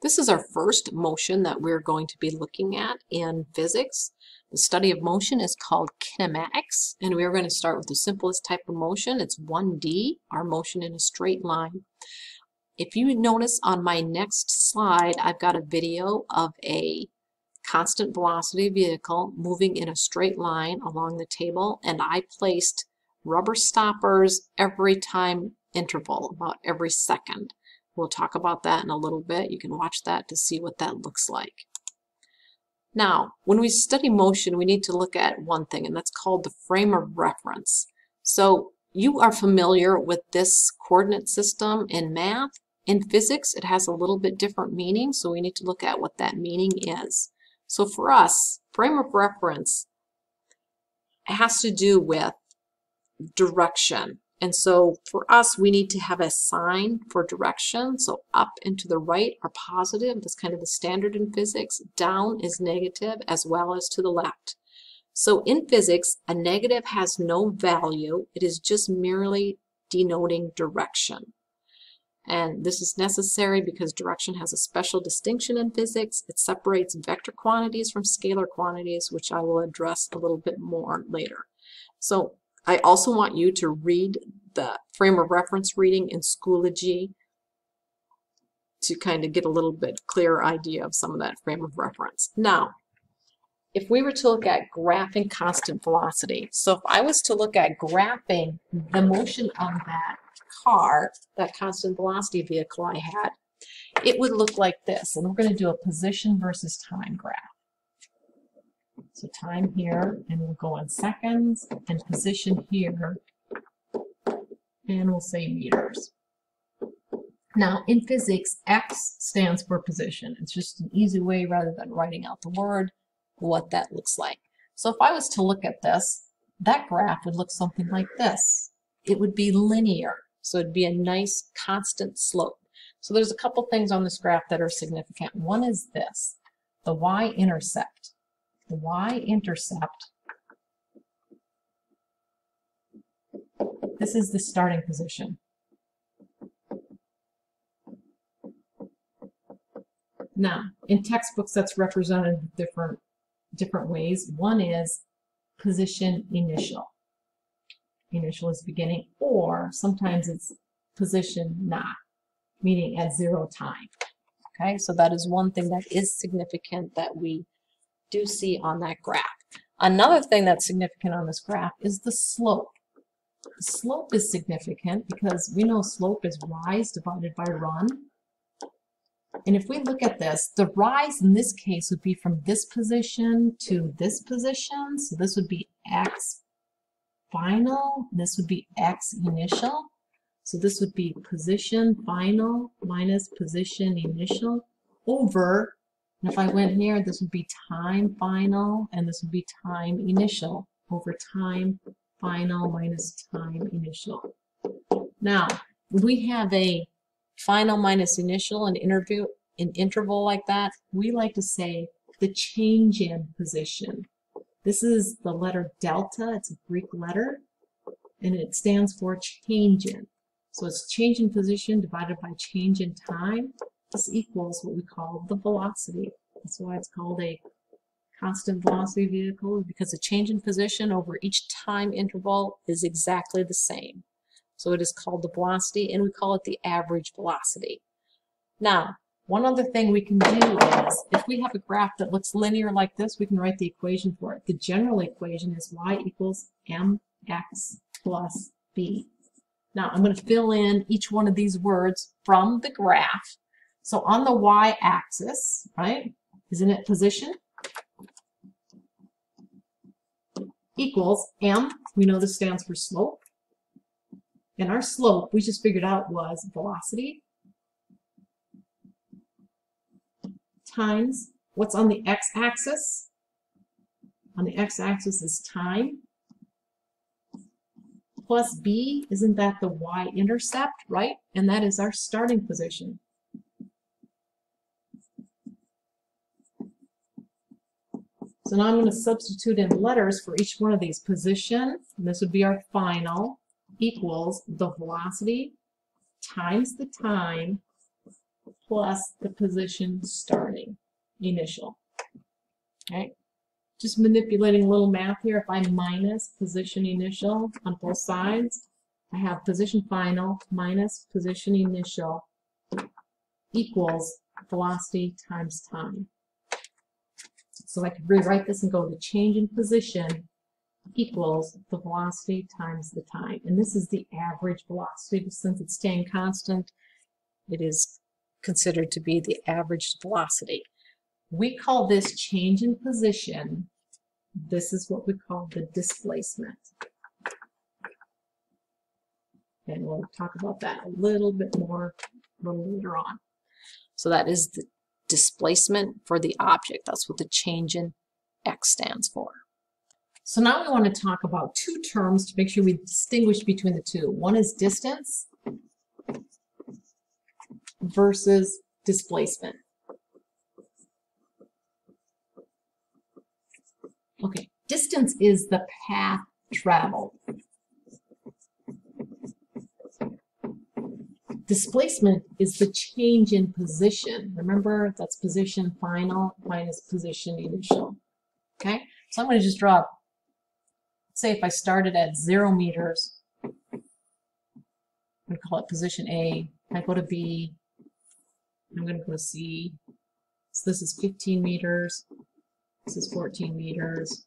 This is our first motion that we're going to be looking at in physics. The study of motion is called kinematics, and we're going to start with the simplest type of motion. It's 1D, our motion in a straight line. If you notice on my next slide, I've got a video of a constant velocity vehicle moving in a straight line along the table, and I placed rubber stoppers every time interval, about every second. We'll talk about that in a little bit. You can watch that to see what that looks like. Now, when we study motion, we need to look at one thing, and that's called the frame of reference. So you are familiar with this coordinate system in math. In physics, it has a little bit different meaning, so we need to look at what that meaning is. So for us, frame of reference has to do with direction. And so for us, we need to have a sign for direction. So up and to the right are positive. That's kind of the standard in physics. Down is negative, as well as to the left. So in physics, a negative has no value. It is just merely denoting direction. And this is necessary because direction has a special distinction in physics. It separates vector quantities from scalar quantities, which I will address a little bit more later. So I also want you to read the frame of reference reading in Schoology to kind of get a little bit clearer idea of some of that frame of reference. Now, if we were to look at graphing constant velocity, so if I was to look at graphing the motion of that car, that constant velocity vehicle I had, it would look like this. And we're going to do a position versus time graph. So time here, and we'll go in seconds, and position here, and we'll say meters. Now, in physics, X stands for position. It's just an easy way, rather than writing out the word, what that looks like. So if I was to look at this, that graph would look something like this. It would be linear, so it'd be a nice constant slope. So there's a couple things on this graph that are significant. One is this, the y-intercept. The y-intercept, this is the starting position. Now, in textbooks, that's represented different ways. One is position initial. Initial is beginning, or sometimes it's position not, meaning at 0 time. Okay, so that is one thing that is significant that we do see on that graph. Another thing that's significant on this graph is the slope. The slope is significant because we know slope is rise divided by run. And if we look at this, the rise in this case would be from this position to this position. So this would be x final, this would be x initial. So this would be position final minus position initial over, and if I went here, this would be time final, and this would be time initial over time final minus time initial. Now, when we have a final minus initial, an interval like that, we like to say the change in position. This is the letter delta. It's a Greek letter, and it stands for change in. So it's change in position divided by change in time. This equals what we call the velocity. That's why it's called a constant velocity vehicle, because the change in position over each time interval is exactly the same. So it is called the velocity, and we call it the average velocity. Now, one other thing we can do is, if we have a graph that looks linear like this, we can write the equation for it. The general equation is y equals mx plus b. Now, I'm going to fill in each one of these words from the graph. So on the y-axis, right, isn't it position? Equals m, we know this stands for slope. And our slope, we just figured out, was velocity times what's on the x-axis. On the x-axis is time. Plus b, isn't that the y-intercept, right? And that is our starting position. So now I'm going to substitute in letters for each one of these. Position, and this would be our final, equals the velocity times the time plus the position starting, initial. Okay, just manipulating a little math here. If I minus position initial on both sides, I have position final minus position initial equals velocity times time. So I could rewrite this and go the change in position equals the velocity times the time. And this is the average velocity. Since it's staying constant, it is considered to be the average velocity. We call this change in position. This is what we call the displacement. And we'll talk about that a little bit more a little later on. So that is the displacement for the object. That's what the change in x stands for. So now we want to talk about two terms to make sure we distinguish between the two. One is distance versus displacement. Okay, distance is the path traveled. Displacement is the change in position. Remember, that's position final minus position initial. Okay, so I'm going to just draw, say if I started at 0 meters, I'm going to call it position A. I go to B, I'm going to go to C. So this is 15 meters. This is 14 meters.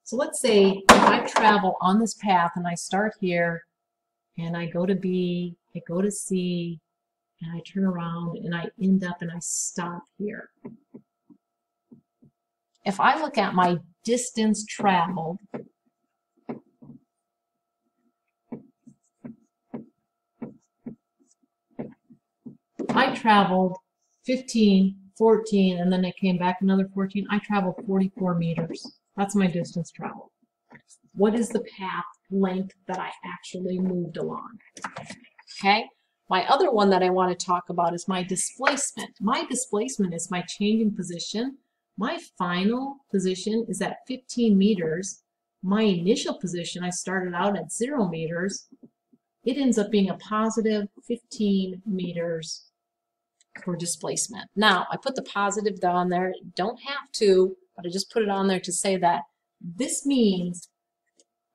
So let's say if I travel on this path and I start here and I go to B, I go to C, and I turn around and I end up and I stop here. If I look at my distance traveled, I traveled 15, 14, and then I came back another 14. I traveled 44 meters. That's my distance traveled. What is the path length that I actually moved along? Okay, my other one that I want to talk about is my displacement. My displacement is my change in position. My final position is at 15 meters. My initial position, I started out at 0 meters. It ends up being a positive 15 meters for displacement. Now, I put the positive down there. Don't have to, but I just put it on there to say that this means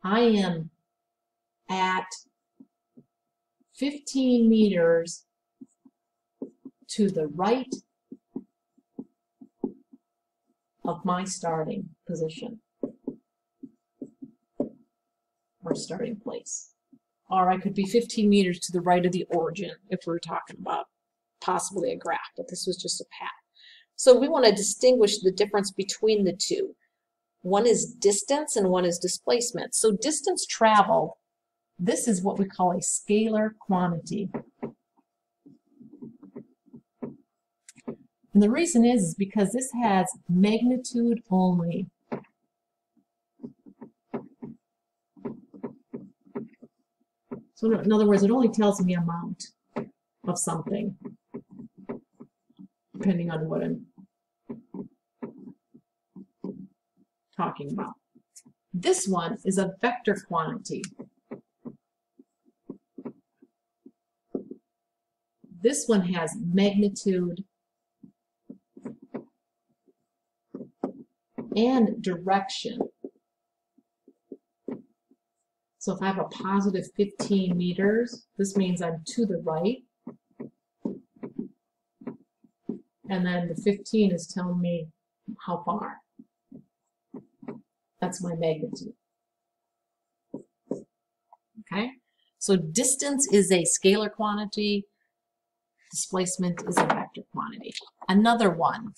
I am at 15 meters to the right of my starting position or starting place. Or I could be 15 meters to the right of the origin if we're talking about possibly a graph, but this was just a path. So we want to distinguish the difference between the two. One is distance and one is displacement. So distance traveled, this is what we call a scalar quantity. And the reason is because this has magnitude only. So in other words, it only tells me amount of something, depending on what I'm talking about. This one is a vector quantity. This one has magnitude and direction. So if I have a positive 15 meters, this means I'm to the right. And then the 15 is telling me how far. That's my magnitude. Okay? So distance is a scalar quantity. Displacement is a vector quantity. Another one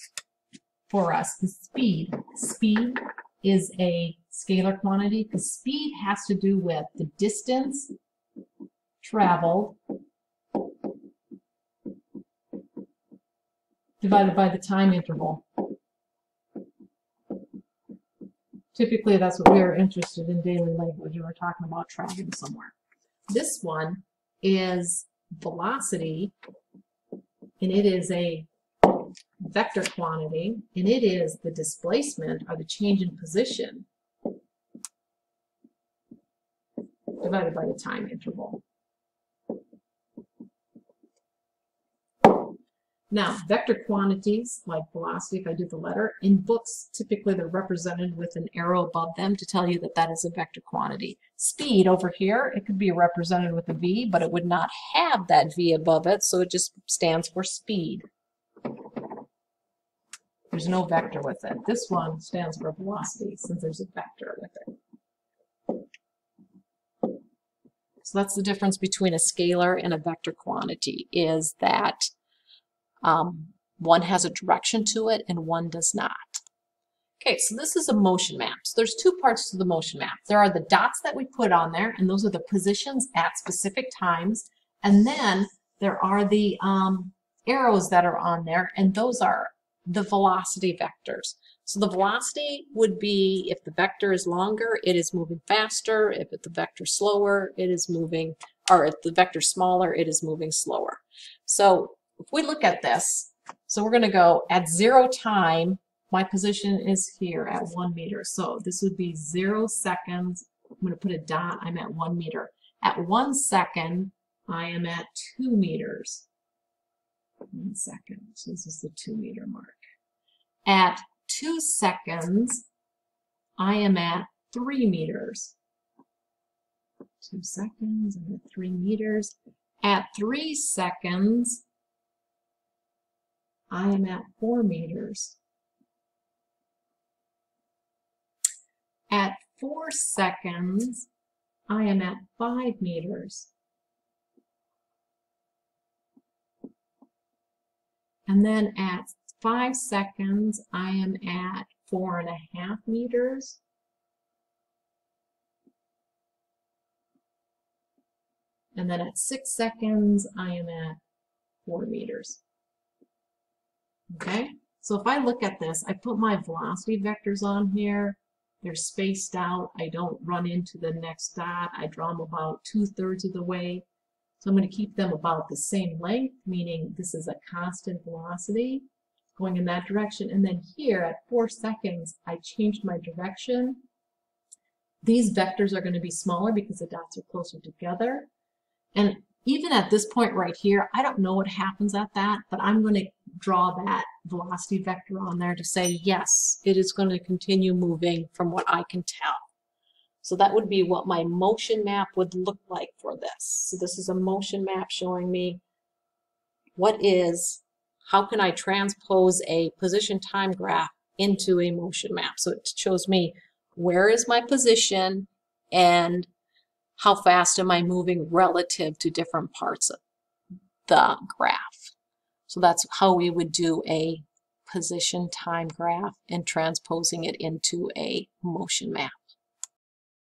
for us is speed. Speed is a scalar quantity because speed has to do with the distance traveled divided by the time interval. Typically, that's what we are interested in daily life when you are talking about traveling somewhere. This one is velocity, and it is a vector quantity, and it is the displacement or the change in position divided by the time interval. Now, vector quantities, like velocity, if I do the letter, in books, typically they're represented with an arrow above them to tell you that that is a vector quantity. Speed over here, it could be represented with a V, but it would not have that V above it, so it just stands for speed. There's no vector with it. This one stands for velocity, since there's a vector with it. So that's the difference between a scalar and a vector quantity, is that one has a direction to it and one does not. Okay, so this is a motion map. So there's two parts to the motion map. There are the dots that we put on there, and those are the positions at specific times. And then there are the arrows that are on there, and those are the velocity vectors. So the velocity would be, if the vector is longer, it is moving faster. If the vector is slower, it is moving, or if the vector is smaller, it is moving slower. So if we look at this, so we're going to go at 0 time, my position is here at 1 meter. So this would be 0 seconds. I'm going to put a dot, I'm at 1 meter. At 1 second, I am at 2 meters. 1 second, so this is the 2 meter mark. At 2 seconds, I am at 3 meters. 2 seconds, I'm at 3 meters. At 3 seconds, I am at 4 meters. At 4 seconds, I am at 5 meters. And then at 5 seconds, I am at 4.5 meters. And then at 6 seconds, I am at 4 meters. Okay, so if I look at this, I put my velocity vectors on here. They're spaced out. I don't run into the next dot. I draw them about 2/3 of the way. So I'm going to keep them about the same length, meaning this is a constant velocity going in that direction. And then here at 4 seconds, I changed my direction. These vectors are going to be smaller because the dots are closer together. And even at this point right here, I don't know what happens at that, but I'm going to draw that velocity vector on there to say, yes, it is going to continue moving from what I can tell. So that would be what my motion map would look like for this. So this is a motion map showing me how can I transpose a position time graph into a motion map. So it shows me where is my position and how fast am I moving relative to different parts of the graph. So that's how we would do a position time graph and transposing it into a motion map.